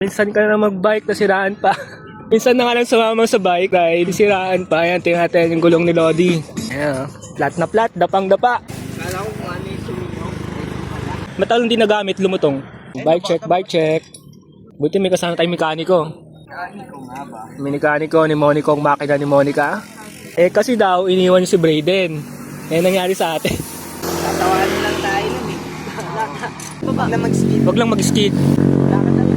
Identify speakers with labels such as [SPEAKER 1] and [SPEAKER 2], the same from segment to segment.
[SPEAKER 1] Minsan ka na mag-bike, nasiraan pa. Minsan na nga lang sumama sa bike dahil siraan pa. Ayan, tingnan natin yung gulong ni Lodi. Ayan, flat na flat, dapang-dapa.
[SPEAKER 2] Kala ko kung ano yung sumigaw.
[SPEAKER 1] Matagal hindi nagamit, lumutong. Bike check, bike check. Buti may kasama tayong mekaniko.
[SPEAKER 2] Mekaniko nga ba?
[SPEAKER 1] May mekaniko ni Monica, ang makina ni Monica. Eh kasi daw, iniwan niyo si Brayden. Yan nangyari sa atin.
[SPEAKER 2] Tatawanin lang tayo nun eh. Huwag na mag-skid.
[SPEAKER 1] Huwag lang mag-skid.
[SPEAKER 2] Lakad na lang.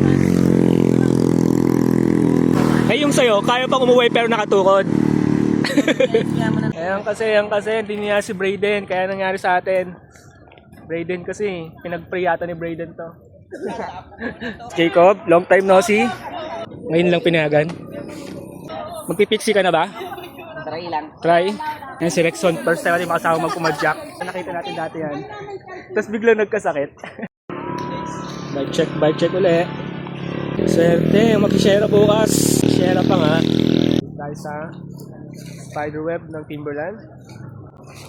[SPEAKER 1] Eh yung sa'yo, kaya pang umuwi pero nakatukod. Ayan kasi, hindi niya si Brayden, kaya nangyari sa atin. Brayden kasi, pinag-pray yata ni Brayden to. Jacob, long time no see. Ngayon lang pinayagan. Magpipixie ka na ba?
[SPEAKER 2] Try lang.
[SPEAKER 1] Try. Yan si Rexon, first time natin makasama magpumadyak. Nakita natin dati yan. Tapos biglang nagkasakit. Bike check ulit. Swerte, mag-share bukas. Share pa nga. Dahil sa spiderweb ng Timberland.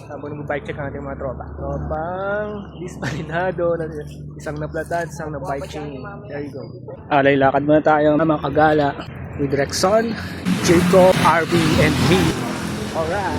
[SPEAKER 1] Habang nag-bike check ang ating mga tropa. Tropang dispalinado. Isang naplatan, isang na-bike chain. There you go. Alay, lakad muna tayo mga kagala. With Rexon, Jacob, RB, and me. Alright.